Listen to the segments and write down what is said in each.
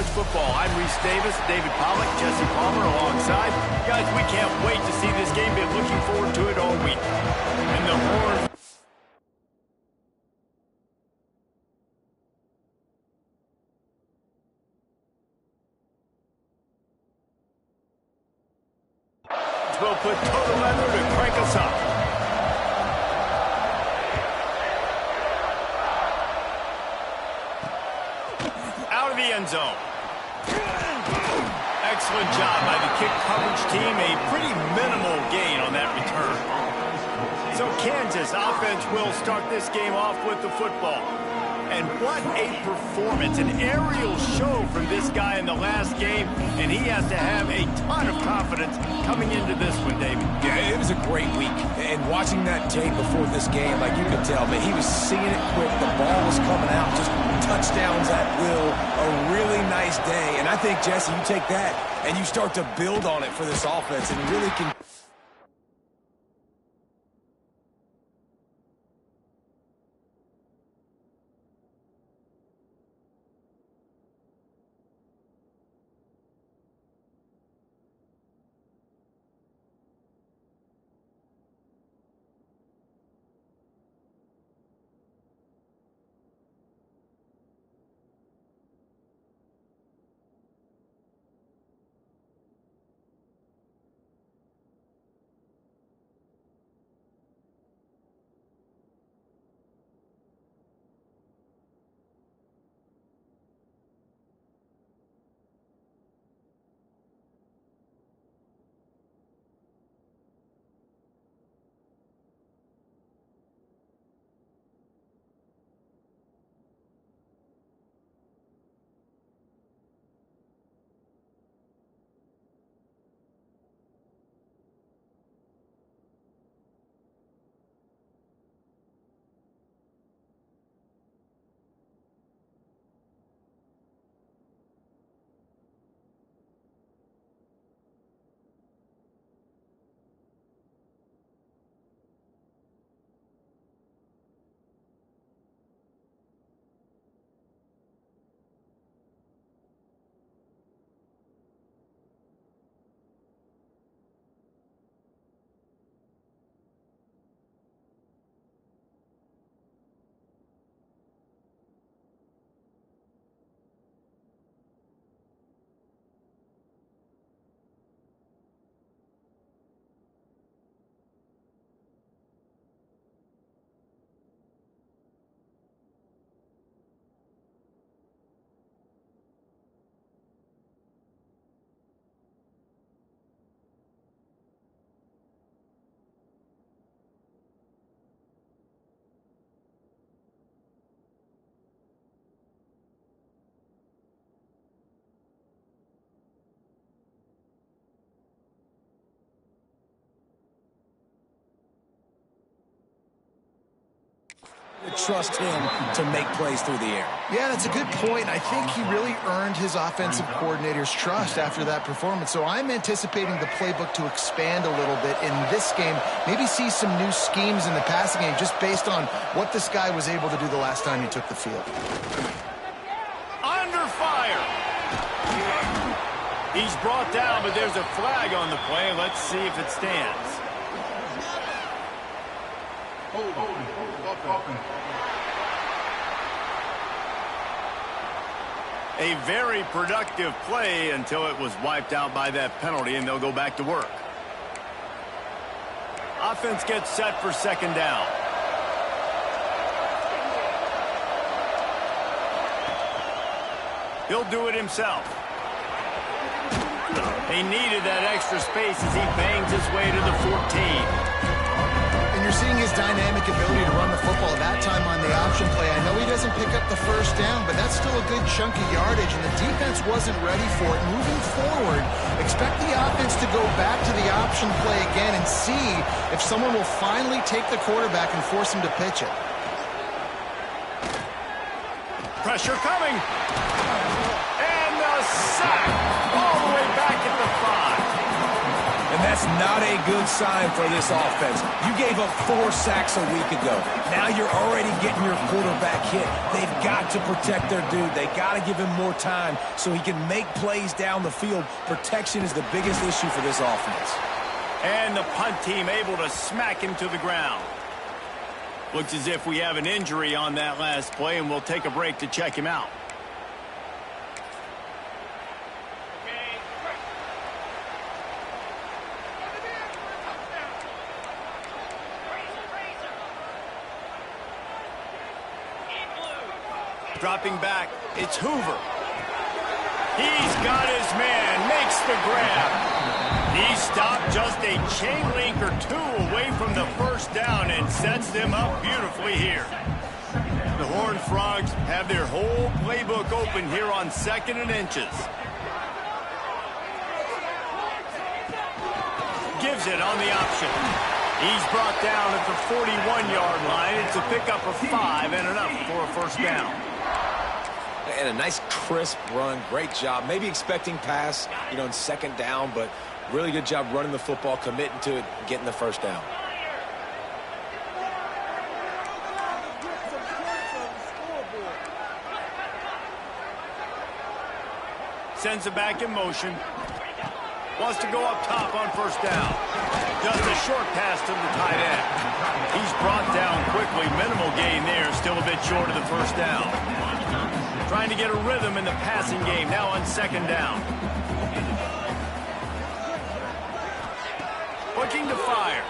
college football. I'm Reese Davis, David Pollack, Jesse Palmer alongside. Guys, we can't wait to see this game. Been looking forward to it all week. And the horn. Will put total leather to crank us up. Out of the end zone. Excellent job by the kick coverage team. A pretty minimal gain on that return. So Kansas offense will start this game off with the football. And what a performance, an aerial show from this guy in the last game, and he has to have a ton of confidence coming into this one, David. Yeah, it was a great week, and watching that tape before this game, like you could tell, man, he was seeing it quick, the ball was coming out, just touchdowns at will, a really nice day, and I think, Jesse, you take that, and you start to build on it for this offense, and really can... trust him to make plays through the air. Yeah, that's a good point. I think he really earned his offensive coordinator's trust after that performance. So I'm anticipating the playbook to expand a little bit in this game. Maybe see some new schemes in the passing game just based on what this guy was able to do the last time he took the field. Under fire. He's brought down, but there's a flag on the play. Let's see if it stands. A very productive play until it was wiped out by that penalty, and they'll go back to work. Offense gets set for second down. He'll do it himself. He needed that extra space as he bangs his way to the 14. And you're seeing his dynamic ability to run the football that time on the option play. I know he doesn't pick up the first down, but that's still a good chunk of yardage, and the defense wasn't ready for it. Moving forward, expect the offense to go back to the option play again and see if someone will finally take the quarterback and force him to pitch it. Pressure coming. And the sack all the way back at the 5. And that's That's not a good sign for this offense. You gave up 4 sacks a week ago. Now you're already getting your quarterback hit. They've got to protect their dude. They got to give him more time so he can make plays down the field. Protection is the biggest issue for this offense. And the punt team able to smack him to the ground. Looks as if we have an injury on that last play, and we'll take a break to check him out. Dropping back, it's Hoover. He's got his man, makes the grab. He stopped just a chain link or 2 away from the first down and sets them up beautifully here. The Horned Frogs have their whole playbook open here on 2nd and inches. Gives it on the option. He's brought down at the 41-yard line. It's a pickup of 5 and enough for a first down. And a nice crisp run. Great job. Maybe expecting pass, in 2nd down, but really good job running the football, committing to it, getting the first down. Sends it back in motion. Wants to go up top on first down. Just a short pass to the tight end. He's brought down quickly. Minimal gain there. Still a bit short of the first down. Trying to get a rhythm in the passing game. Now on 2nd down. Looking to fire.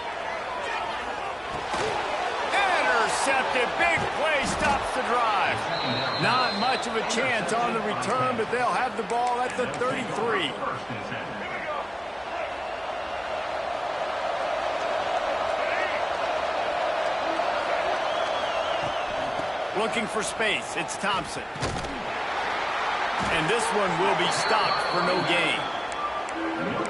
Intercepted. Big play stops the drive. Not much of a chance on the return, but they'll have the ball at the 33. Looking for space. It's Thompson. And this one will be stopped for no gain.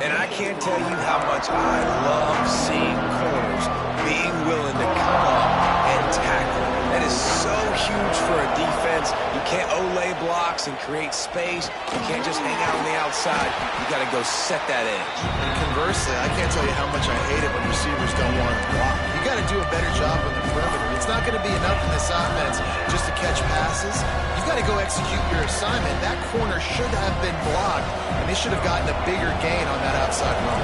And I can't tell you how much I love seeing corners being willing to come up and tackle. That is so huge for a defense. You can't olay blocks and create space. You can't just hang out on the outside. You got to go set that edge. And conversely, I can't tell you how much I hate it when receivers don't want to block. You got to do a better job on the perimeter. It's not going to be enough in this offense just to catch passes. You've got to go execute your assignment. That corner should have been blocked, and they should have gotten a bigger gain on that outside run.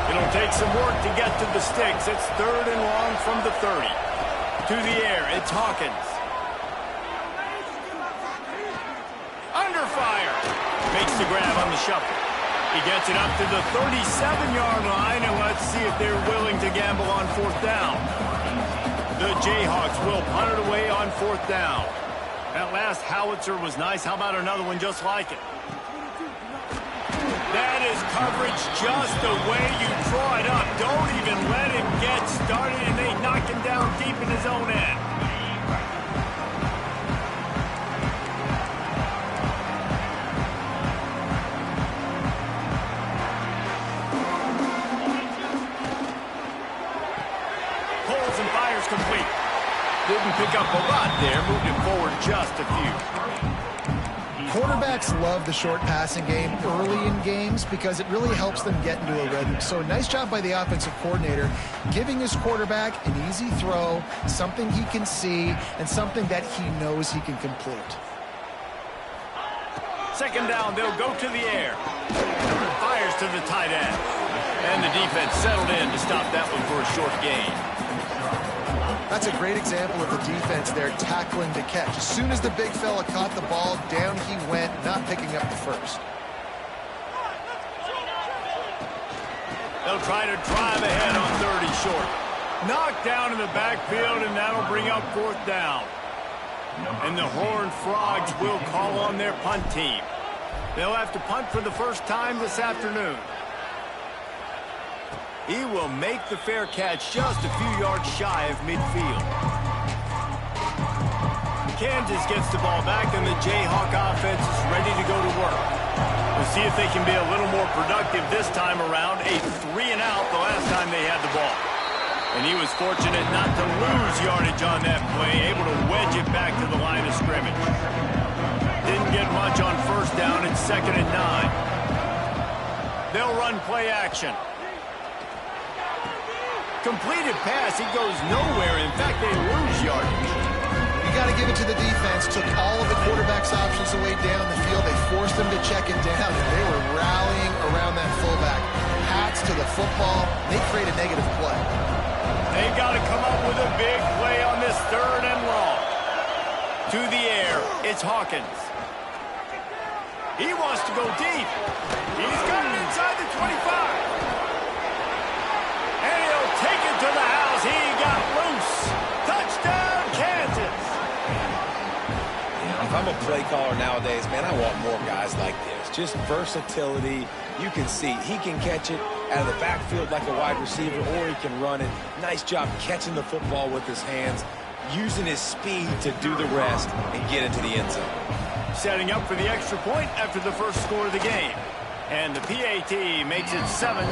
It'll take some work to get to the sticks. It's 3rd and long from the 30. To the air, it's Hawkins. Under fire. Makes the grab on the shuffle. He gets it up to the 37-yard line, and let's see if they're willing to gamble on 4th down. The Jayhawks will punt it away on 4th down. That last howitzer was nice. How about another one just like it? That is coverage just the way you draw it up. Don't even let him get started, and they knock him down deep in his own end. Pulls and fires complete. Didn't pick up a lot there. Moved it forward just a few. Quarterbacks love the short passing game early in games because it really helps them get into a rhythm. So nice job by the offensive coordinator giving his quarterback an easy throw, something he can see, and something that he knows he can complete. 2nd down, they'll go to the air. Fires to the tight end. And the defense settled in to stop that one for a short gain. That's a great example of the defense there tackling to catch. As soon as the big fella caught the ball, down he went, not picking up the first. They'll try to drive ahead on 30 short. Knocked down in the backfield, and that'll bring up 4th down. And the Horned Frogs will call on their punt team. They'll have to punt for the first time this afternoon. He will make the fair catch just a few yards shy of midfield. Kansas gets the ball back, and the Jayhawk offense is ready to go to work. We'll see if they can be a little more productive this time around. A 3-and-out the last time they had the ball. And he was fortunate not to lose yardage on that play, able to wedge it back to the line of scrimmage. Didn't get much on first down. It's 2nd and 9. They'll run play action. Completed pass. He goes nowhere. In fact, they lose yardage. You got to give it to the defense. Took all of the quarterback's options away down the field. They forced them to check it down, and they were rallying around that fullback. Hats to the football. They create a negative play. They got to come up with a big play on this 3rd and long. To the air, it's Hawkins. He wants to go deep. He's got it inside the 25. And he'll take it to the house. He got loose. Touchdown, Kansas. If I'm a play caller nowadays, man, I want more guys like this. Just versatility. You can see he can catch it out of the backfield like a wide receiver, or he can run it. Nice job catching the football with his hands, using his speed to do the rest and get into the end zone. Setting up for the extra point after the first score of the game. And the PAT makes it 7-0.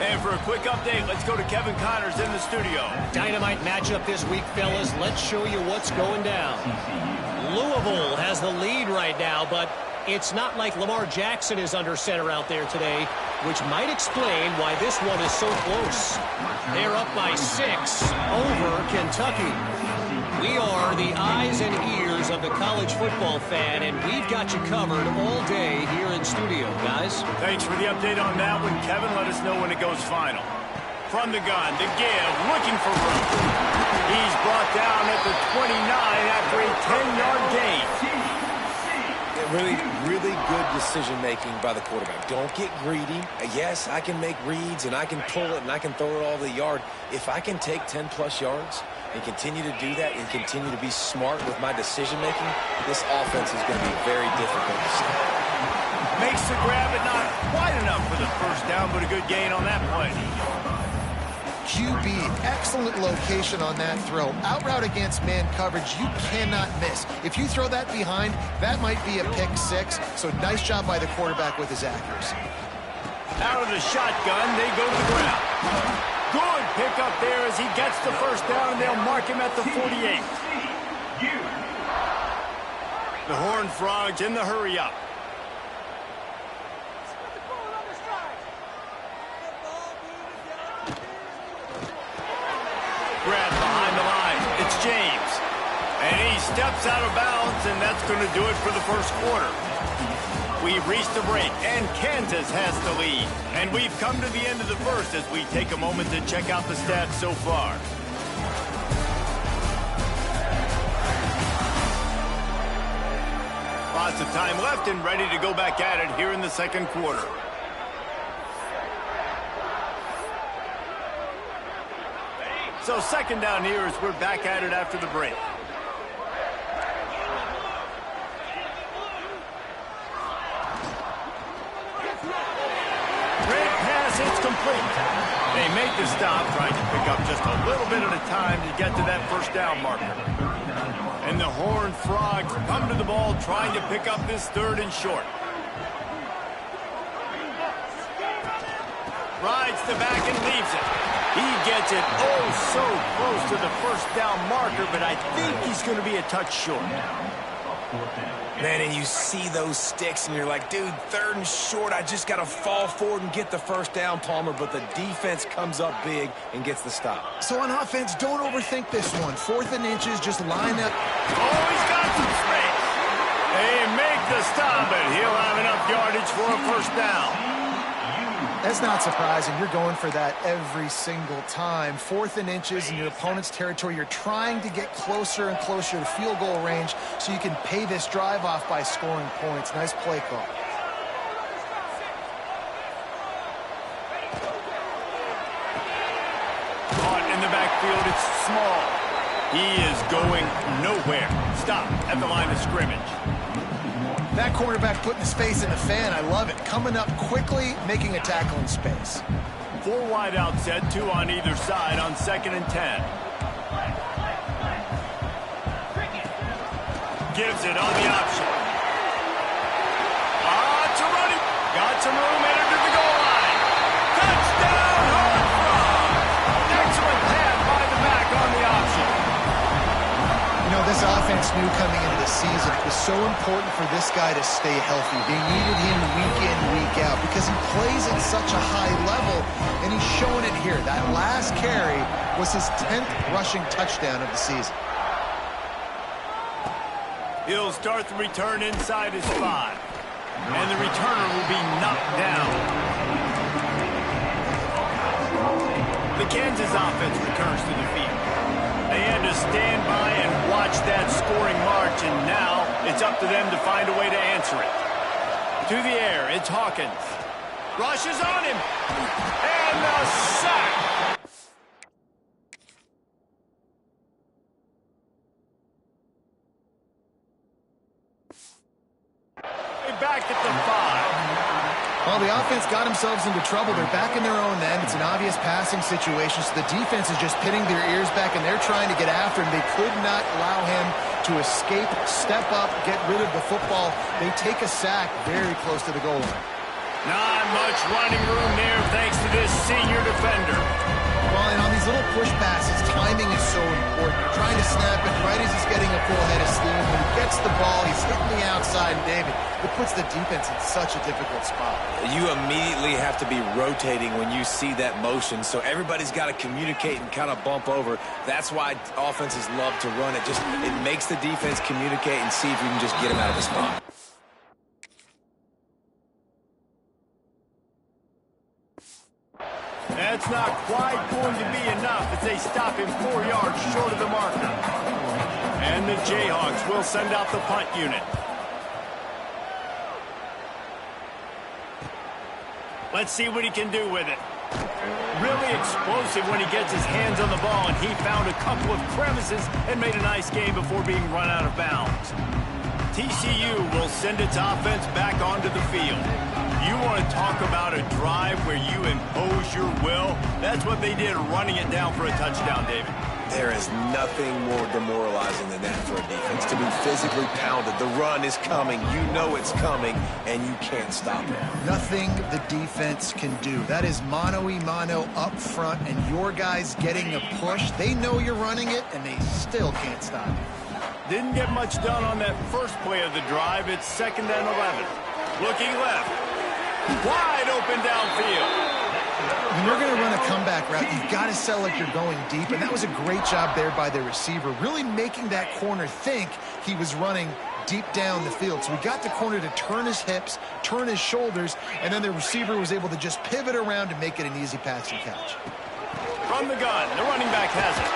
And for a quick update, let's go to Kevin Connors in the studio. Dynamite matchup this week, fellas. Let's show you what's going down. Louisville has the lead right now, but it's not like Lamar Jackson is under center out there today, which might explain why this one is so close. They're up by 6 over Kentucky. We are the eyes and ears of the college football fan, and we've got you covered all day here in studio, guys. Thanks for the update on that one, Kevin. Let us know when it goes final. From the gun, the give, looking for room. He's brought down at the 29 after a 10-yard gain. Really good decision-making by the quarterback. Don't get greedy. Yes, I can make reads, and I can pull it, and I can throw it all the yard. If I can take 10-plus yards and continue to do that and continue to be smart with my decision-making, this offense is going to be very difficult to stop. Makes the grab, but not quite enough for the first down, but a good gain on that play. QB, excellent location on that throw. Out route against man coverage, you cannot miss. If you throw that behind, that might be a pick 6. So nice job by the quarterback with his accuracy. Out of the shotgun, they go to the ground. Good pick up there as he gets the first down, and they'll mark him at the 48. The Horned Frogs in the hurry-up. Grab behind the line. It's James. And he steps out of bounds, and that's going to do it for the first quarter. We've reached the break, and Kansas has the lead. And we've come to the end of the first as we take a moment to check out the stats so far. Lots of time left and ready to go back at it here in the second quarter. So second down here as we're back at it after the break. Great pass, it's complete. They make the stop, trying to pick up just a little bit at a time to get to that first down marker. And the Horned Frogs come to the ball trying to pick up this 3rd and short. Rides the back and leaves it. He gets it so close to the first down marker, but I think he's going to be a touch short. Man, and you see those sticks, and you're like, dude, 3rd and short, I just got to fall forward and get the first down, Palmer, but the defense comes up big and gets the stop. So on offense, don't overthink this one. 4th and inches, just line up. Oh, he's got some space. They make the stop, but he'll have enough yardage for a first down. That's not surprising. You're going for that every single time. 4th and inches in your opponent's territory. You're trying to get closer and closer to field goal range so you can pay this drive off by scoring points. Nice play call. Caught in the backfield. It's small. He is going nowhere. Stop at the line of scrimmage. That cornerback putting his face in the fan, I love it. Coming up quickly, making a tackle in space. 4 wide out set, 2 on either side on 2nd and 10. Gives it on the option. It's a running. Got some room, entered to the goal line. Touchdown, Horned Frogs. Excellent pass by the back on the option. You know, this this offense knew coming into the season it was so important for this guy to stay healthy. They needed him week in, week out because he plays at such a high level, and he's showing it here. That last carry was his 10th rushing touchdown of the season. He'll start the return inside his spot, and the returner will be knocked down. The Kansas offense returns to the field. They had to stand by and watch that scoring march, and now it's up to them to find a way to answer it. To the air, it's Hawkins. Rushes on him, and the sack. They back at the 5. Well, the offense got themselves into trouble. They're back in their own end. It's an obvious passing situation, so the defense is just pinning their ears back, and they're trying to get after him. They could not allow him to escape, step up, get rid of the football. They take a sack very close to the goal line. Not much running room there thanks to this senior defender. Well, and on these little push passes, timing is so important. You're trying to snap it right as he's getting a full head of steam. When he gets the ball, he's hitting the outside, and David, it puts the defense in such a difficult spot. You immediately have to be rotating when you see that motion, so everybody's got to communicate and kind of bump over. That's why offenses love to run it. It makes the defense communicate and see if you can just get him out of the spot. That's not quite going to be enough as they stop him 4 yards short of the marker. And the Jayhawks will send out the punt unit. Let's see what he can do with it. Really explosive when he gets his hands on the ball, and he found a couple of crevices and made a nice game before being run out of bounds. TCU will send its offense back onto the field. You want to talk about a drive where you impose your will? That's what they did, running it down for a touchdown, David. There is nothing more demoralizing than that for a defense, to be physically pounded. The run is coming. You know it's coming, and you can't stop it. Nothing the defense can do. That is mano-a-mano up front, and your guys getting a push. They know you're running it, and they still can't stop it. Didn't get much done on that first play of the drive. It's 2nd and 11. Looking left. Wide open downfield. When you're going to run a comeback route, you've got to sell like you're going deep, and that was a great job there by the receiver, really making that corner think he was running deep down the field. So we got the corner to turn his hips, turn his shoulders, and then the receiver was able to just pivot around and make it an easy passing catch. From the gun, the running back has it.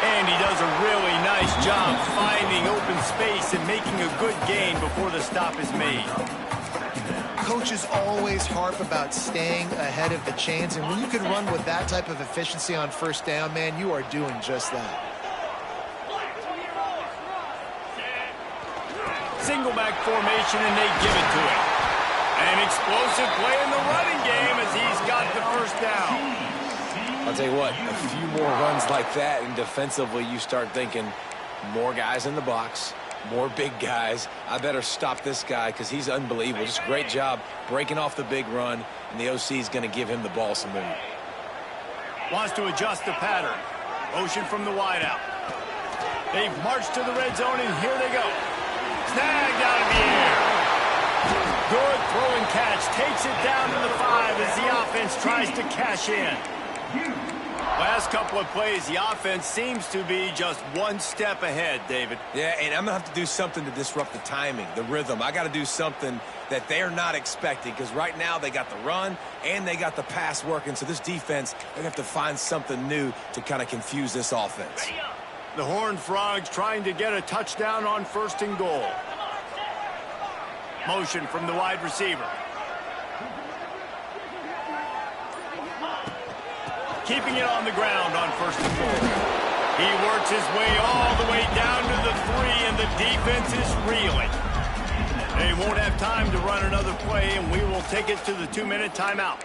And he does a really nice job finding open space and making a good gain before the stop is made. Coaches always harp about staying ahead of the chains, and when you can run with that type of efficiency on first down, man, you are doing just that. Single back formation, and they give it to him. An explosive play in the running game as he's got the first down. I'll tell you what, a few more runs like that, and defensively you start thinking more guys in the box, more big guys. I better stop this guy because he's unbelievable. Just a great job breaking off the big run, and the OC is going to give him the ball some more. Wants to adjust the pattern. Motion from the wideout. They've marched to the red zone, and here they go. Snagged out of the air. Good throw and catch. Takes it down to the 5 as the offense tries to cash in. Last couple of plays, the offense seems to be just one step ahead, David. Yeah, and I'm going to have to do something to disrupt the timing, the rhythm. I got to do something that they're not expecting, because right now they got the run and they got the pass working. So this defense, they have to find something new to kind of confuse this offense. The Horned Frogs trying to get a touchdown on 1st and goal. Motion from the wide receiver. Keeping it on the ground on 1st and goal. He works his way all the way down to the 3, and the defense is reeling. They won't have time to run another play, and we will take it to the 2-minute timeout.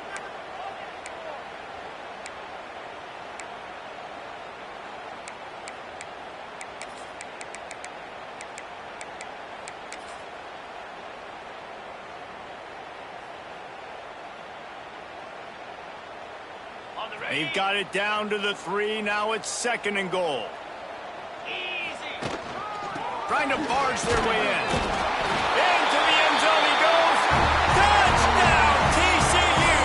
They've got it down to the 3. Now it's 2nd and goal. trying to barge their way in. Into the end zone he goes. Touchdown, TCU!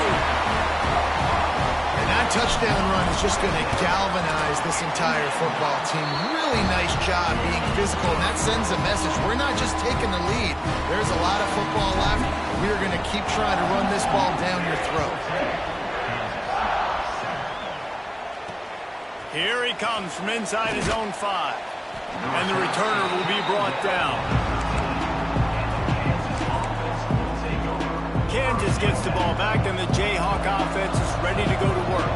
And that touchdown run is just going to galvanize this entire football team. Really nice job being physical, and that sends a message. We're not just taking the lead. There's a lot of football left. We're going to keep trying to run this ball down your throat. Here he comes from inside his own 5. And the returner will be brought down. Kansas gets the ball back, and the Jayhawk offense is ready to go to work.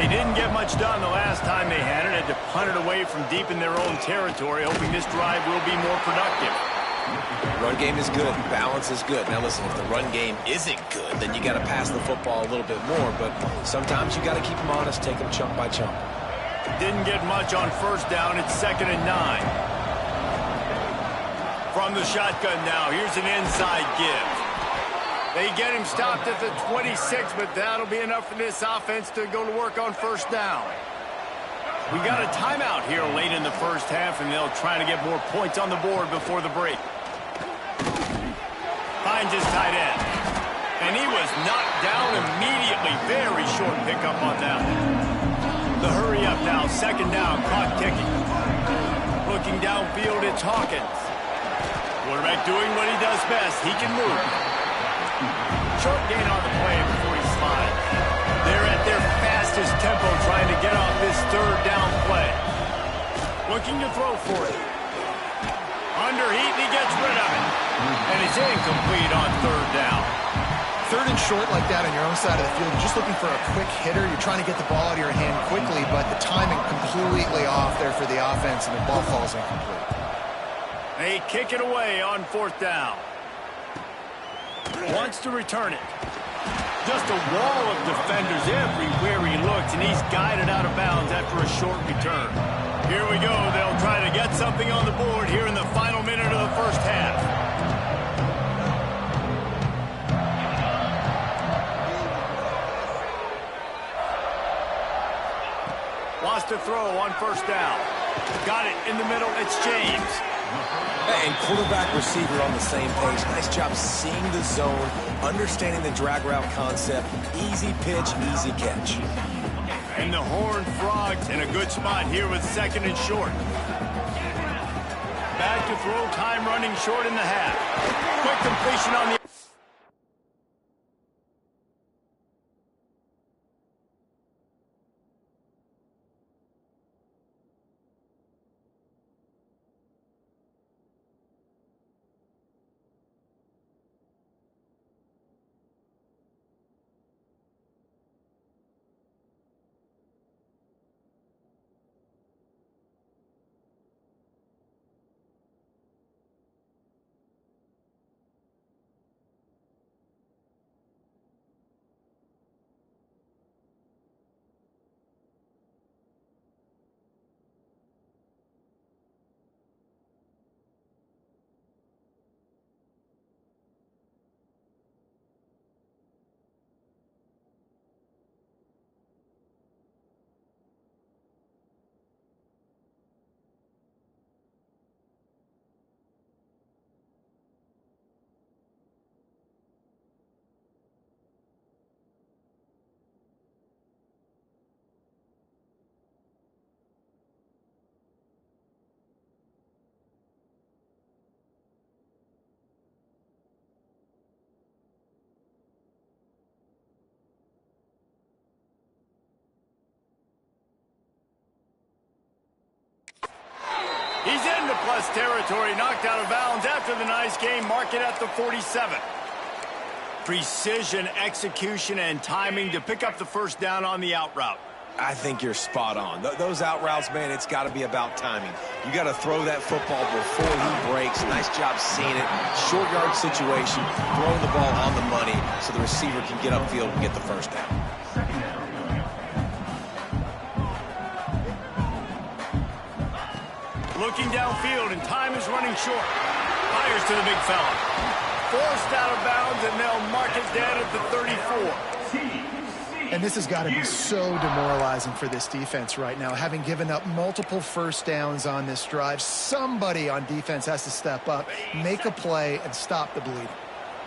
They didn't get much done the last time they had it. Had to punt it away from deep in their own territory, hoping this drive will be more productive. Run game is good. Balance is good. Now listen, if the run game isn't good, then you got to pass the football a little bit more. But sometimes you got to keep them honest, take them chunk by chunk. Didn't get much on first down. It's 2nd and 9. From the shotgun now, here's an inside give. They get him stopped at the 26, but that'll be enough for this offense to go to work on first down. We got a timeout here late in the first half, and they'll try to get more points on the board before the break. Finds his tight end. And he was knocked down immediately. Very short pickup on that one. The hurry up now, 2nd down, clock ticking. Looking downfield, it's Hawkins. Quarterback doing what he does best. He can move. Short gain on the play before he slides. They're at their fastest tempo trying to get off this 3rd down play. Looking to throw for it. Under heat, and he gets rid of it. And it's incomplete on 3rd down. 3rd and short like that on your own side of the field, you're just looking for a quick hitter. You're trying to get the ball out of your hand quickly, but the timing completely off there for the offense, and the ball falls incomplete. They kick it away on 4th down. Wants to return it. Just a wall of defenders everywhere he looks, and he's guided out of bounds after a short return. Here we go. They'll try to get something on the board here in the final minute of the first half. Wants to throw on first down. Got it in the middle. It's James. And quarterback receiver on the same page. Nice job seeing the zone, understanding the drag route concept. Easy pitch, easy catch. And the Horned Frogs in a good spot here with 2nd and short. Back to throw, time running short in the half. Quick completion on the... He's into plus territory, knocked out of bounds after the nice game. Mark it at the 47. Precision, execution, and timing to pick up the first down on the out route. I think you're spot on. Those out routes, man, it's got to be about timing. You got to throw that football before he breaks. Nice job seeing it. Short yard situation, throwing the ball on the money so the receiver can get upfield and get the first down. Looking downfield, and time is running short. Fires to the big fella. Forced out of bounds, and they'll mark it down at the 34. And this has got to be so demoralizing for this defense right now, having given up multiple first downs on this drive. Somebody on defense has to step up, make a play, and stop the bleeding.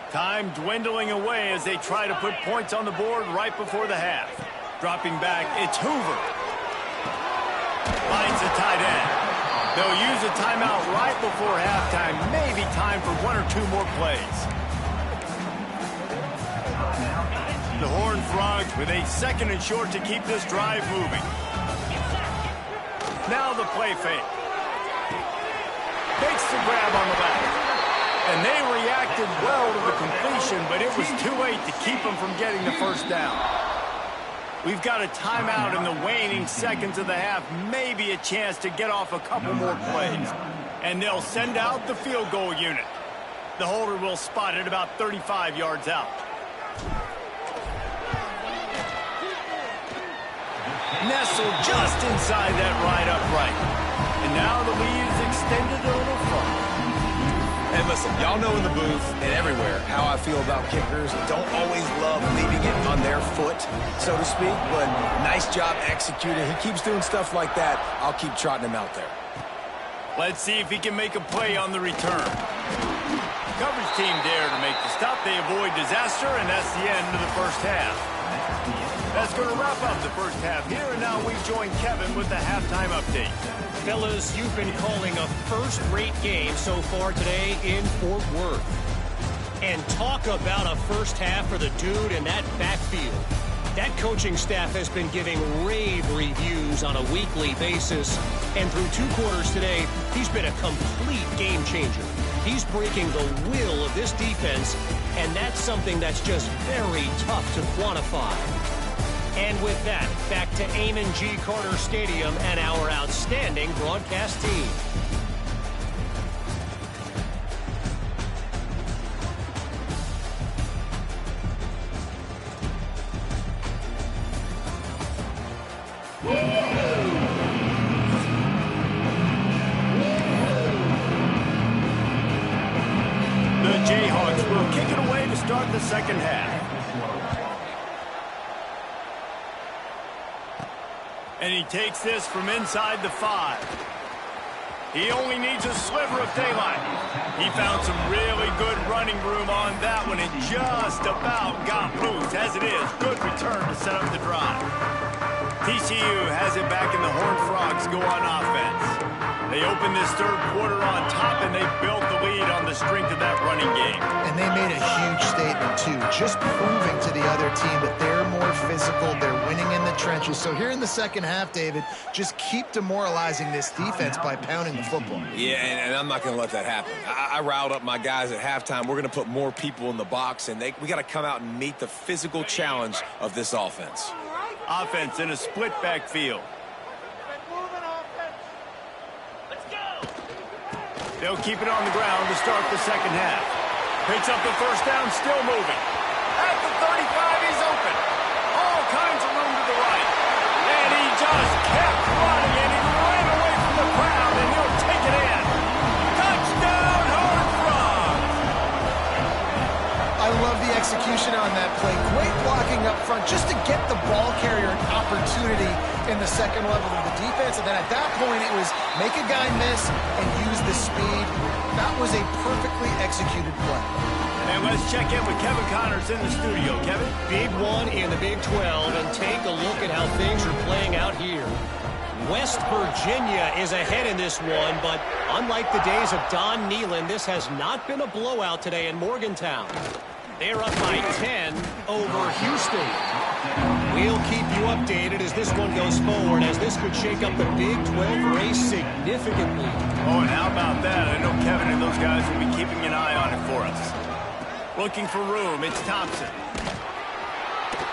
Time dwindling away as they try to put points on the board right before the half. Dropping back, it's Hoover. Finds the tight end. They'll use a timeout right before halftime. Maybe time for one or two more plays. The Horned Frogs with a 2nd and short to keep this drive moving. Now the play fake. Makes the grab on the back. And they reacted well to the completion, but it was too late to keep them from getting the first down. We've got a timeout in the waning seconds of the half. Maybe a chance to get off a couple more plays. And they'll send out the field goal unit. The holder will spot it about 35 yards out. Nestled just inside that right upright. And now the lead is extended a little further. And listen, y'all know in the booth and everywhere how I feel about kickers. Don't always love leaving it on their foot, so to speak, but nice job executing. He keeps doing stuff like that. I'll keep trotting him out there. Let's see if he can make a play on the return. Coverage team there to make the stop. They avoid disaster, and that's the end of the first half. That's going to wrap up the first half here, and now we join Kevin with the halftime update. Fellas, you've been calling a first-rate game so far today in Fort Worth. And talk about a first half for the dude in that backfield. That coaching staff has been giving rave reviews on a weekly basis. And through 2 quarters today, he's been a complete game changer. He's breaking the will of this defense, and that's something that's just very tough to quantify. And with that, back to Amon G. Carter Stadium and our outstanding broadcast team. The Jayhawks will kick it away to start the second half. And he takes this from inside the 5. He only needs a sliver of daylight. He found some really good running room on that one and just about got loose. As it is, good return to set up the drive. TCU has it back, and the Horned Frogs go on offense. They open this third quarter on top, and they built the lead on the strength of that running game. And they made a huge statement, too, just proving to the other team that they're more physical, they're winning in the trenches. So here in the second half, David, just keep demoralizing this defense by pounding the football. Yeah, and I'm not going to let that happen. I riled up my guys at halftime. We're going to put more people in the box, and we got to come out and meet the physical challenge of this offense. Offense in a split backfield. They'll keep it on the ground to start the second half. Picks up the first down, still moving. At the 35, he's open. All kinds of room to the right. And he just kept running, and he ran away from the crowd, and he'll take it in. Touchdown, Horned Frogs! I love the execution on that play. Great blocking up front just to get the ball carrier an opportunity in the second level of the defense. And then at that point, it was make a guy miss and use the speed. That was a perfectly executed play. And let's check in with Kevin Connors in the studio. Kevin? Big one in the Big 12, and take a look at how things are playing out here. West Virginia is ahead in this one, but unlike the days of Don Nehlen, this has not been a blowout today in Morgantown. They're up by 10 over Houston. We'll keep you updated as this one goes forward, as this could shake up the Big 12 race significantly. Oh, and how about that? I know Kevin and those guys will be keeping an eye on it for us. Looking for room, it's Thompson.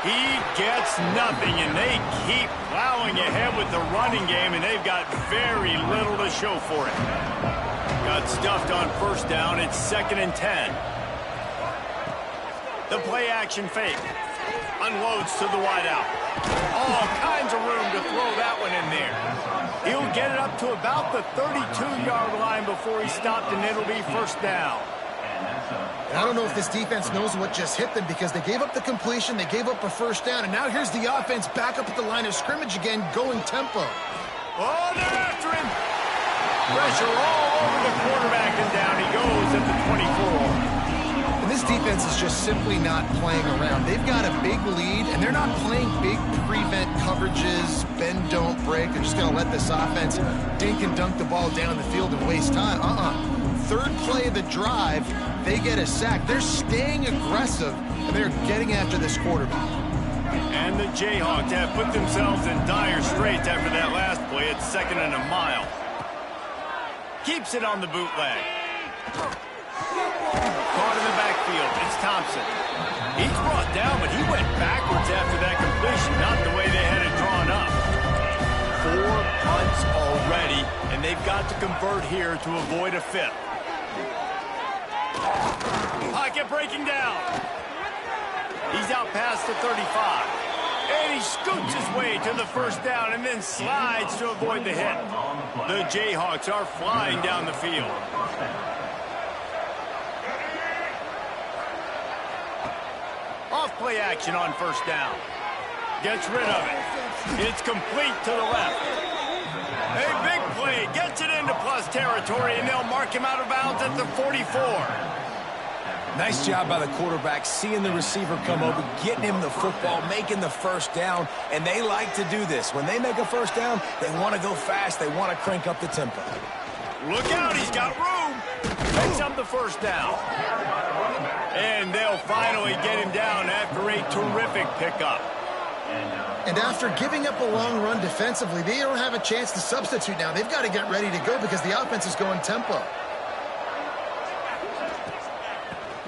He gets nothing, and they keep plowing ahead with the running game, and they've got very little to show for it. Got stuffed on first down. It's 2nd and 10. The play action fake. Unloads to the wideout. All kinds of room to throw that one in there. He'll get it up to about the 32-yard line before he stopped, and it'll be first down. And I don't know if this defense knows what just hit them because they gave up the completion, they gave up a first down, and now here's the offense back up at the line of scrimmage again, going tempo. Oh, they're after him. Pressure all over the quarterback, and down he goes at the 24. And this defense is just simply not playing around. They've got a big lead, and they're not playing big prevent coverages, bend, don't break. They're just going to let this offense dink and dunk the ball down the field and waste time. Third play of the drive, they get a sack. They're staying aggressive, and they're getting after this quarterback. And the Jayhawks have put themselves in dire straits after that last play. It's 2nd and a mile. Keeps it on the bootleg. Caught in the backfield. It's Thompson. He's brought down, but he went backwards after that completion, not the way they had it drawn up. 4 punts already, and they've got to convert here to avoid a 5th. Pocket breaking down. He's out past the 35. And he scoots his way to the first down and then slides to avoid the hit. The Jayhawks are flying down the field. Off-play action on first down. Gets rid of it. It's complete to the left. A big play. Gets it into plus territory, and they'll mark him out of bounds at the 44. Nice job by the quarterback, seeing the receiver come over, getting him the football, making the first down, and they like to do this. When they make a first down, they want to go fast. They want to crank up the tempo. Look out, he's got room. Picks up the first down. And they'll finally get him down after a terrific pickup. And after giving up a long run defensively, they don't have a chance to substitute now. They've got to get ready to go because the offense is going tempo.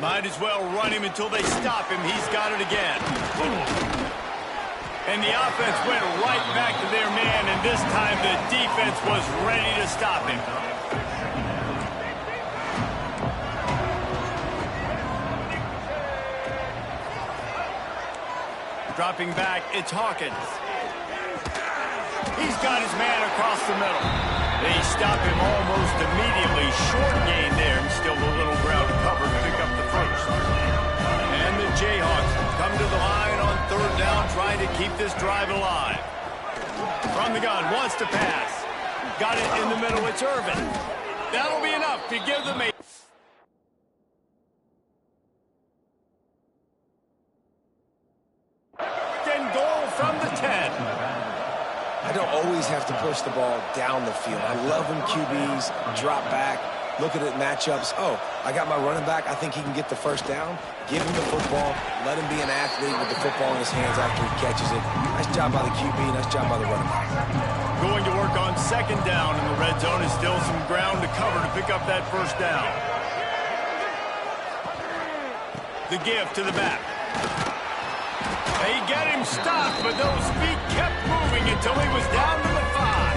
Might as well run him until they stop him. He's got it again. And the offense went right back to their man, and this time the defense was ready to stop him. Dropping back, it's Hawkins. He's got his man across the middle. They stop him almost immediately. Short gain there, and still a little ground to cover to pick up the first. And the Jayhawks come to the line on third down, trying to keep this drive alive. From the gun, wants to pass. Got it in the middle, it's Irvin. That'll be enough to give them a... goal from the 10. I don't always have to push the ball down the field. I love when QBs drop back, look at it matchups. Oh, I got my running back. I think he can get the first down. Give him the football. Let him be an athlete with the football in his hands after he catches it. Nice job by the QB. Nice job by the running back. Going to work on second down in the red zone. Is still some ground to cover to pick up that first down. The give to the back. They get him stopped, but those feet kept moving until he was down to the 5.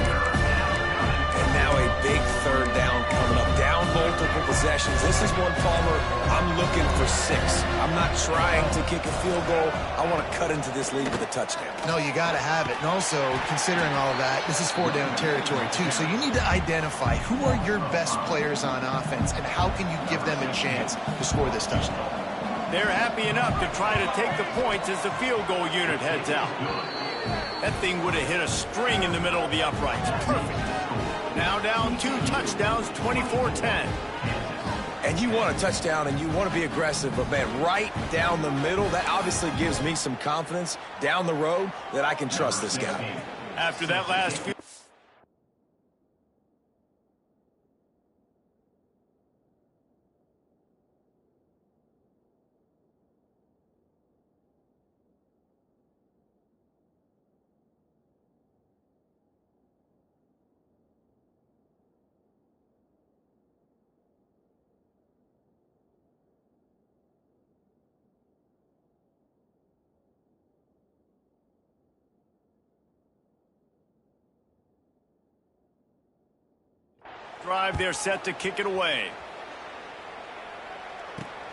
And now a big third down coming up. Down multiple possessions. This is one, Palmer, I'm looking for 6. I'm not trying to kick a field goal. I want to cut into this lead with a touchdown. No, you got to have it. And also, considering all of that, this is 4-down territory, too. So you need to identify who are your best players on offense and how can you give them a chance to score this touchdown. They're happy enough to try to take the points as the field goal unit heads out. That thing would have hit a string in the middle of the uprights. Perfect. Now down 2 touchdowns, 24-10. And you want a touchdown and you want to be aggressive, but man, right down the middle, that obviously gives me some confidence down the road that I can trust this guy. After that last few... drive, they're set to kick it away.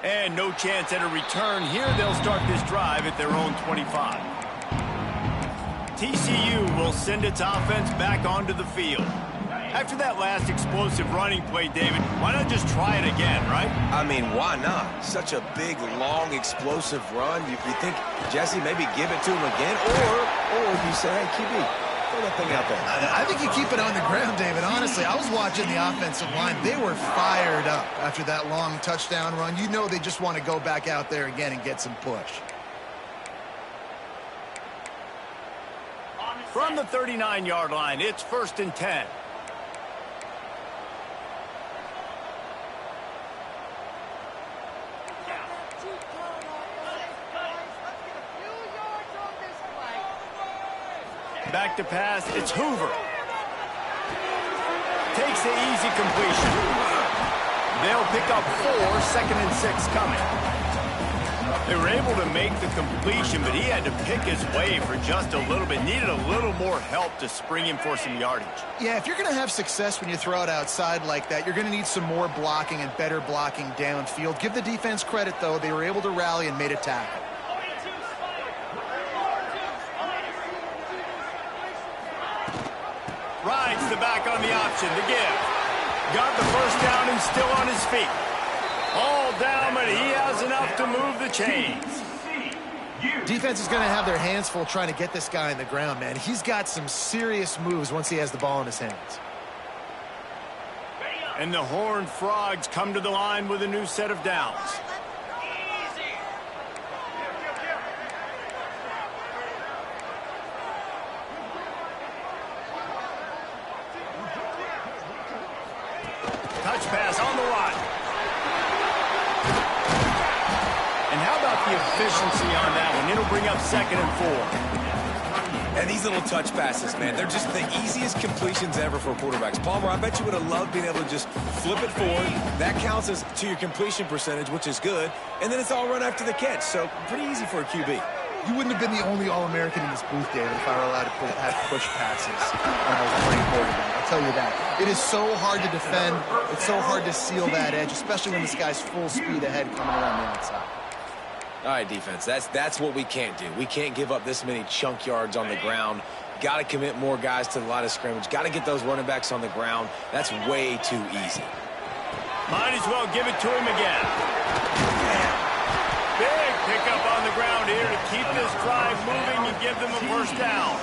And no chance at a return here. They'll start this drive at their own 25. TCU will send its offense back onto the field. After that last explosive running play, David, why not just try it again, right? I mean, why not? Such a big, long, explosive run. You think, Jesse, maybe give it to him again? Or you say, hey, QB, throw that thing out there. I think you keep it on the ground, David. Honestly, I was watching the offensive line. They were fired up after that long touchdown run. You know they just want to go back out there again and get some push. From the 39-yard line, it's 1st and 10. Back to pass, it's Hoover. Takes the easy completion. They'll pick up 4, 2nd and 6 coming. They were able to make the completion, but he had to pick his way for just a little bit. Needed a little more help to spring him for some yardage. Yeah, if you're going to have success when you throw it outside like that, you're going to need some more blocking and better blocking downfield. Give the defense credit, though. They were able to rally and made a tackle. Rides the back on the option, the give. Got the first down and still on his feet. All down, but he has enough to move the chains. Defense is going to have their hands full trying to get this guy on the ground, man. He's got some serious moves once he has the ball in his hands. And the Horned Frogs come to the line with a new set of downs. Touch pass on the line. And how about the efficiency on that one? It'll bring up 2nd and 4. And these little touch passes, man, they're just the easiest completions ever for quarterbacks. Palmer, I bet you would have loved being able to just flip it forward. That counts as to your completion percentage, which is good. And then it's all run after the catch. So pretty easy for a QB. You wouldn't have been the only All-American in this booth, David, if I were allowed to have push passes when I was playing quarterback. I'll tell you that. It is so hard to defend. It's so hard to seal that edge, especially when this guy's full speed ahead coming around the outside. All right, defense, that's what we can't do. We can't give up this many chunk yards on the ground. Got to commit more guys to the line of scrimmage. Got to get those running backs on the ground. That's way too easy. Might as well give it to him again. Big pickup on the ground here to keep this drive moving and give them a first down.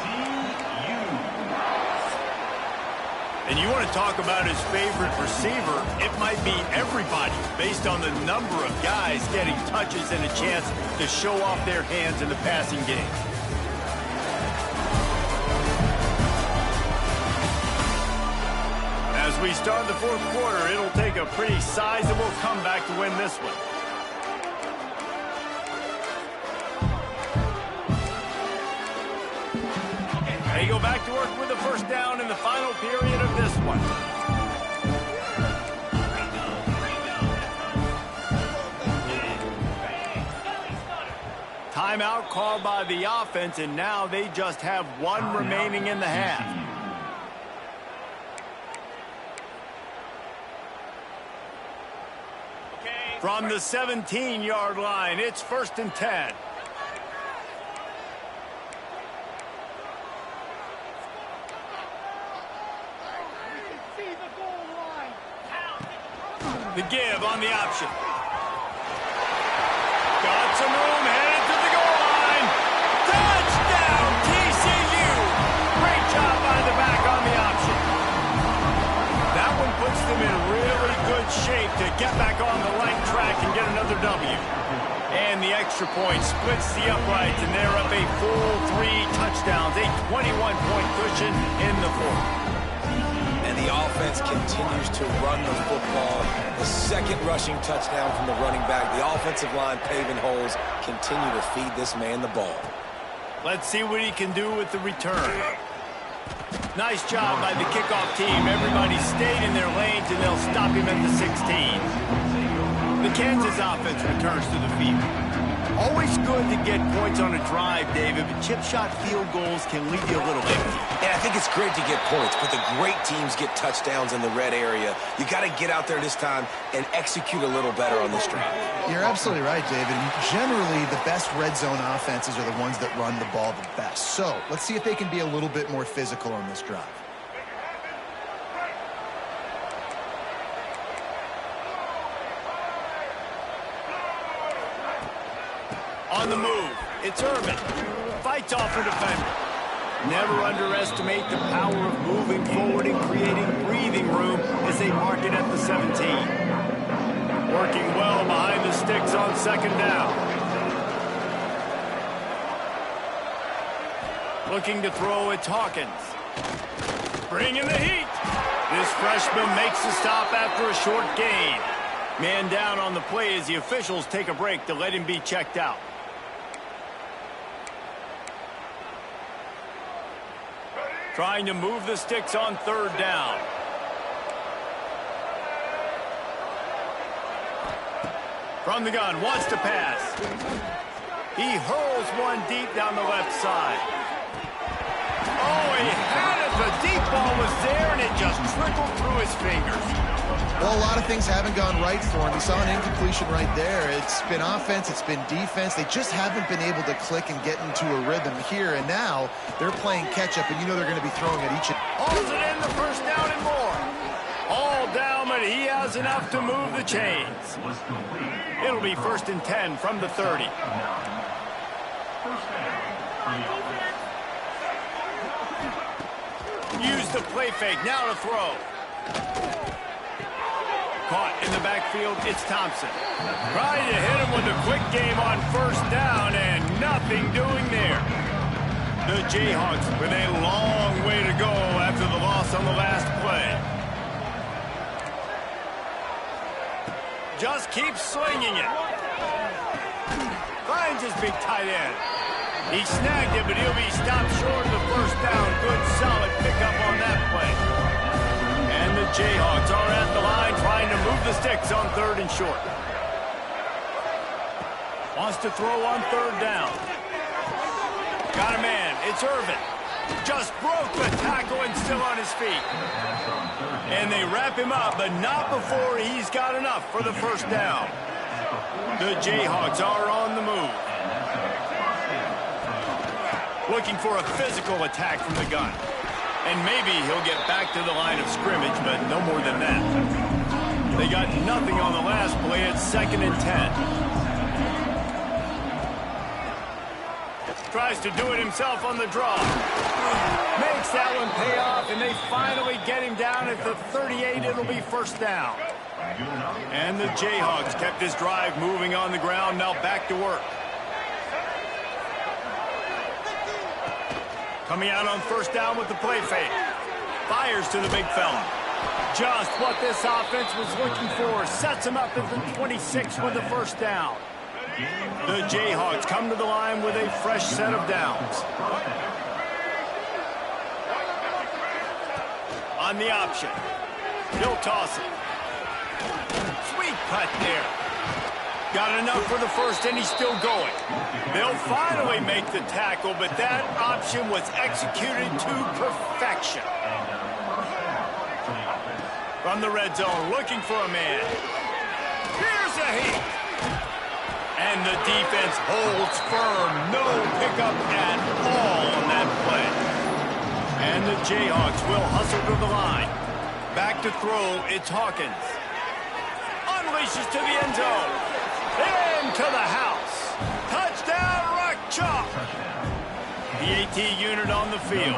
And you want to talk about his favorite receiver, it might be everybody based on the number of guys getting touches and a chance to show off their hands in the passing game. As we start the 4th quarter, it'll take a pretty sizable comeback to win this one. They go back to work with the first down in the final period of this one. Timeout called by the offense, and now they just have 1 remaining in the half. From the 17-yard line, it's 1st and 10. The give on the option. Got some room, headed to the goal line. Touchdown, TCU. Great job by the back on the option. That one puts them in really good shape to get back on the right track and get another W. And the extra point splits the uprights, and they're up a full 3 touchdowns, a 21-point cushion in the 4th. And the offense continues to run the football. The 2nd rushing touchdown from the running back. The offensive line paving holes. Continue to feed this man the ball. Let's see what he can do with the return. Nice job by the kickoff team. Everybody stayed in their lanes, and they'll stop him at the 16. The Kansas offense returns to the field. Always good to get points on a drive, David, but chip shot field goals can leave you a little empty. Yeah, I think it's great to get points, but the great teams get touchdowns in the red area. You got to get out there this time and execute a little better on this drive. You're absolutely right, David. And generally, the best red zone offenses are the ones that run the ball the best. So let's see if they can be a little bit more physical on this drive. On the move, it's Irvin. Fights off a defender. Never underestimate the power of moving forward and creating breathing room as they mark it at the 17. Working well behind the sticks on second down. Looking to throw, it's Hawkins. Bringing the heat. This freshman makes the stop after a short gain. Man down on the play as the officials take a break to let him be checked out. Trying to move the sticks on third down. From the gun, wants to pass. He hurls one deep down the left side. Oh, he had it. The deep ball was there, and it just trickled through his fingers. Well, a lot of things haven't gone right for him. He saw an incompletion right there. It's been offense, it's been defense. They just haven't been able to click and get into a rhythm here. And now they're playing catch-up, and you know they're going to be throwing at each. Hauls it in the first down and more. All down, but he has enough to move the chains. It'll be 1st and 10 from the 30. Use the play fake, now to throw. Caught in the backfield, it's Thompson. Trying to hit him with a quick game on first down, and nothing doing there. The Jayhawks with a long way to go after the loss on the last play. Just keeps slinging it. Finds his big tight end. He snagged it, but he'll be stopped short of the first down. Good, solid pickup on that play. And the Jayhawks are at the line trying to move the sticks on 3rd and short. Wants to throw on 3rd down. Got a man. It's Irvin. Just broke the tackle and still on his feet. And they wrap him up, but not before he's got enough for the first down. The Jayhawks are on the move. Looking for a physical attack from the gun. And maybe he'll get back to the line of scrimmage, but no more than that. They got nothing on the last play. It's 2nd and 10. Tries to do it himself on the draw. Makes that one pay off, and they finally get him down at the 38. It'll be 1st down. And the Jayhawks kept this drive moving on the ground. Now back to work. Coming out on 1st down with the play fake. Fires to the big fella. Just what this offense was looking for. Sets him up at the 26 with the 1st down. The Jayhawks come to the line with a fresh set of downs. On the option. He'll toss it. Sweet cut there. Got enough for the first, and he's still going. They'll finally make the tackle, but that option was executed to perfection. From the red zone, looking for a man. Here's a heat. And the defense holds firm. No pickup at all on that play. And the Jayhawks will hustle to the line. Back to throw, it's Hawkins. Unleashes to the end zone. Into the house. Touchdown, Rock Chalk. The AT unit on the field.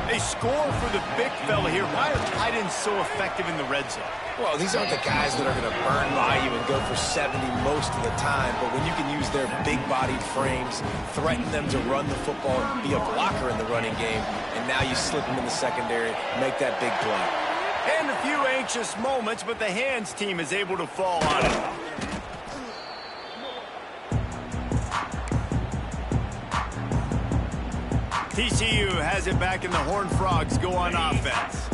They score for the big fella here. Why are tight ends so effective in the red zone? Well, these aren't the guys that are going to burn by you and go for 70 most of the time, but when you can use their big-bodied frames, threaten them to run the football, be a blocker in the running game, and now you slip them in the secondary, make that big play. And a few anxious moments, but the hands team is able to fall on it. TCU has it back, and the Horned Frogs go on offense.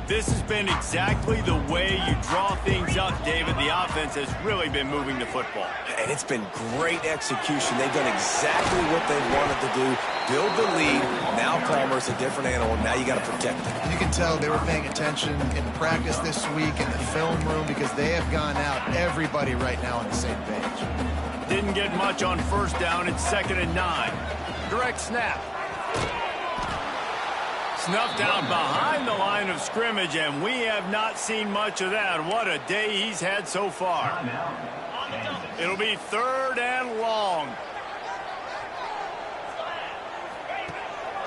This has been exactly the way you draw things up, David. The offense has really been moving the football. And it's been great execution. They've done exactly what they wanted to do. Build the lead. Now Palmer's a different animal. Now you got to protect it. You can tell they were paying attention in practice this week in the film room because they have gone out, everybody right now on the same page. Didn't get much on 1st down. It's 2nd and 9. Direct snap. Snuffed out behind the line of scrimmage, and we have not seen much of that. What a day he's had so far. It'll be 3rd and long.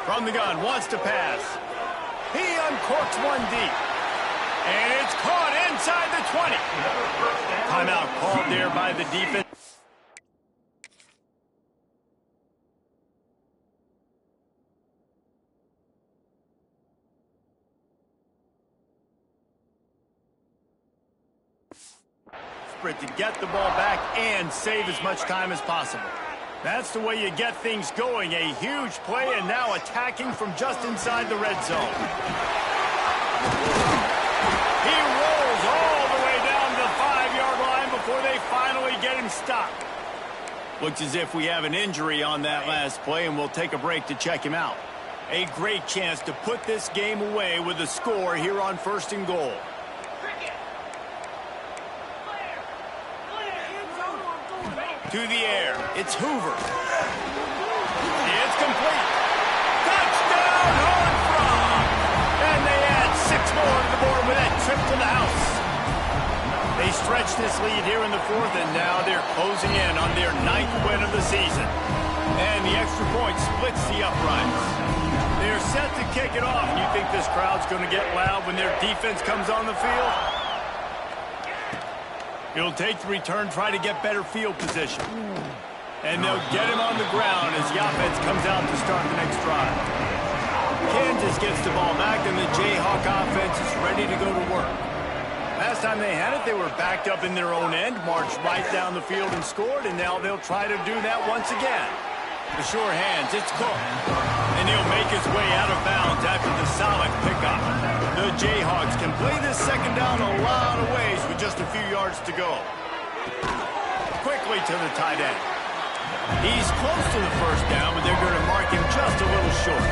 From the gun, wants to pass. He uncorks one deep. And it's caught inside the 20. Timeout called there by the defense. To get the ball back and save as much time as possible. That's the way you get things going. A huge play, and now attacking from just inside the red zone. He rolls all the way down to the 5-yard line before they finally get him stopped. Looks as if we have an injury on that last play, and we'll take a break to check him out. A great chance to put this game away with a score here on 1st and goal. To the air. It's Hoover. It's complete. Touchdown, Horned Frog! And they add 6 more to the board with that trip to the house. They stretch this lead here in the 4th, and now they're closing in on their 9th win of the season. And the extra point splits the uprights. They're set to kick it off. You think this crowd's going to get loud when their defense comes on the field? He'll take the return, try to get better field position. And they'll get him on the ground as the offense comes out to start the next drive. Kansas gets the ball back, and the Jayhawk offense is ready to go to work. Last time they had it, they were backed up in their own end, marched right down the field and scored, and now they'll try to do that once again. The sure hands, it's Cook. And he'll make his way out of bounds after the solid pickup. The Jayhawks can play this second down a lot of ways with just a few yards to go. Quickly to the tight end. He's close to the first down, but they're going to mark him just a little short.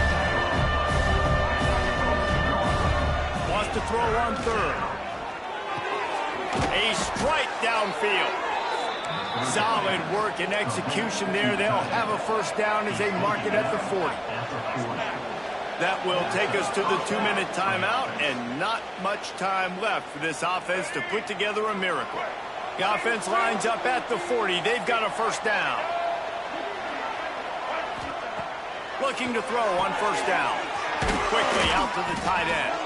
Wants to throw on 3rd. A strike downfield. Solid work and execution there. They'll have a first down as they mark it at the 40. That will take us to the 2-minute timeout, and not much time left for this offense to put together a miracle. The offense lines up at the 40. They've got a first down. Looking to throw on first down. Quickly out to the tight end.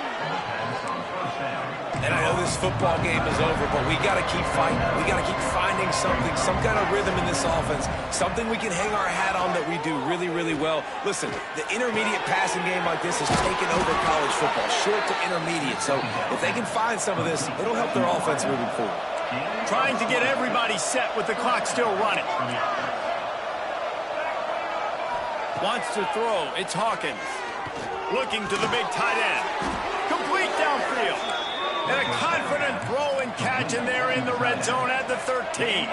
And I know this football game is over, but we got to keep fighting. We got to keep finding something, some kind of rhythm in this offense, something we can hang our hat on that we do really, really well. Listen, the intermediate passing game like this has taken over college football, short to intermediate. So if they can find some of this, it'll help their offense moving forward. Trying to get everybody set with the clock still running. Wants to throw. It's Hawkins. Looking to the big tight end. Complete downfield. And a confident throw and catch, and they're in the red zone at the 13.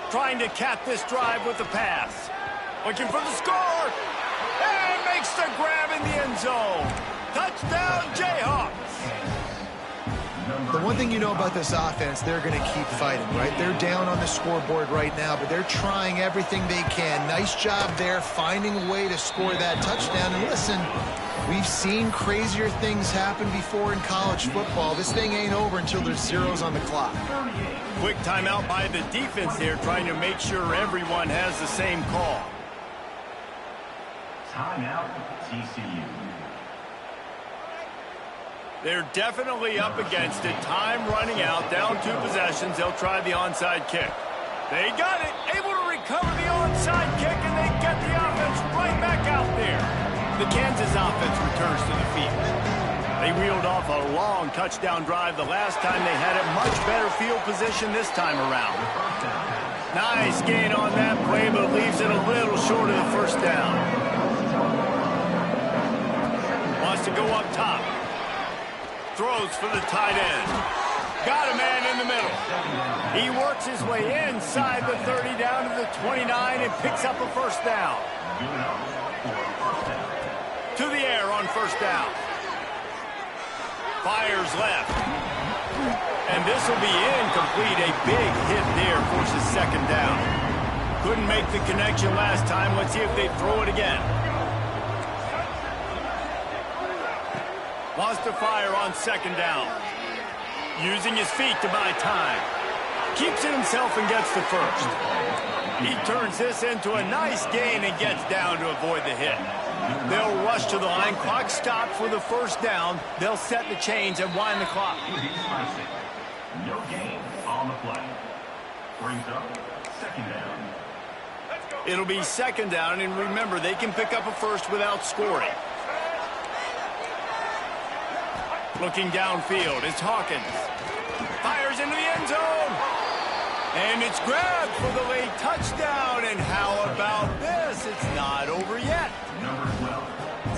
Trying to cap this drive with the pass. Looking for the score. And makes the grab in the end zone. Touchdown, Jayhawks. The one thing you know about this offense, they're going to keep fighting, right? They're down on the scoreboard right now, but they're trying everything they can. Nice job there, finding a way to score that touchdown. And listen, we've seen crazier things happen before in college football. This thing ain't over until there's zeros on the clock. Quick timeout by the defense here, trying to make sure everyone has the same call. Timeout, TCU. They're definitely up against it. Time running out, down 2 possessions. They'll try the onside kick. They got it, able to recover the onside kick, and they get the offense right back out there. The Kansas offense returns to the field. They reeled off a long touchdown drive the last time. They had a much better field position this time around. Nice gain on that play, but leaves it a little short of the first down. Wants to go up top. Throws for the tight end. Got a man in the middle. He works his way inside the 30 down to the 29 and picks up a first down. To the air on first down. Fires left. And this will be incomplete. A big hit there forces second down. Couldn't make the connection last time. Let's see if they throw it again. Wants to fire on second down. Using his feet to buy time. Keeps it himself and gets the first. He turns this into a nice gain and gets down to avoid the hit. They'll rush to the line. Clock stopped for the first down. They'll set the chains and wind the clock. No gain on the play. Brings up second down. It'll be second down, and remember, they can pick up a first without scoring. Looking downfield, it's Hawkins. Fires into the end zone. And it's grabbed for the late touchdown. And how about this? It's not over yet. Number 12.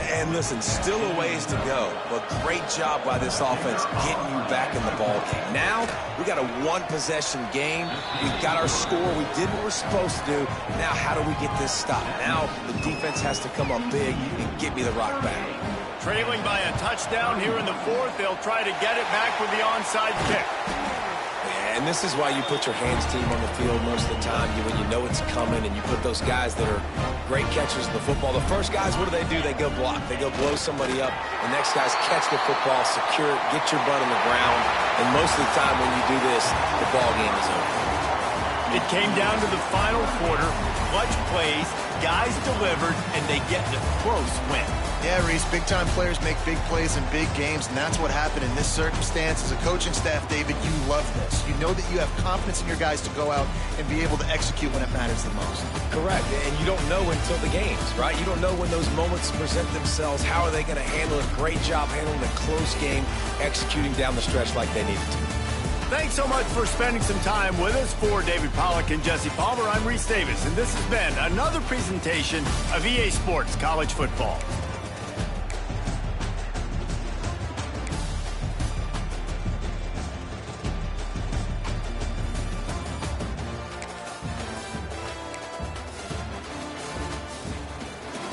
And listen, still a ways to go, but great job by this offense getting you back in the ball game. Now, we got a one-possession game. We got our score. We did what we're supposed to do. Now, how do we get this stopped? Now, the defense has to come up big and get me the rock back. Trailing by a touchdown here in the fourth. They'll try to get it back with the onside kick. And this is why you put your hands team on the field most of the time when you know it's coming, and you put those guys that are great catchers of the football. The first guys, what do? They go block. They go blow somebody up. The next guys catch the football, secure it, get your butt on the ground. And most of the time when you do this, the ball game is over. It came down to the final quarter. Clutch plays, guys delivered, and they get the close win. Yeah, Reese, big-time players make big plays in big games, and that's what happened in this circumstance. As a coaching staff, David, you love this. You know that you have confidence in your guys to go out and be able to execute when it matters the most. Correct, and you don't know until the games, right? You don't know when those moments present themselves. How are they going to handle it? Great job handling a close game, executing down the stretch like they needed to. Thanks so much for spending some time with us. For David Pollack and Jesse Palmer, I'm Reese Davis, and this has been another presentation of EA Sports College Football.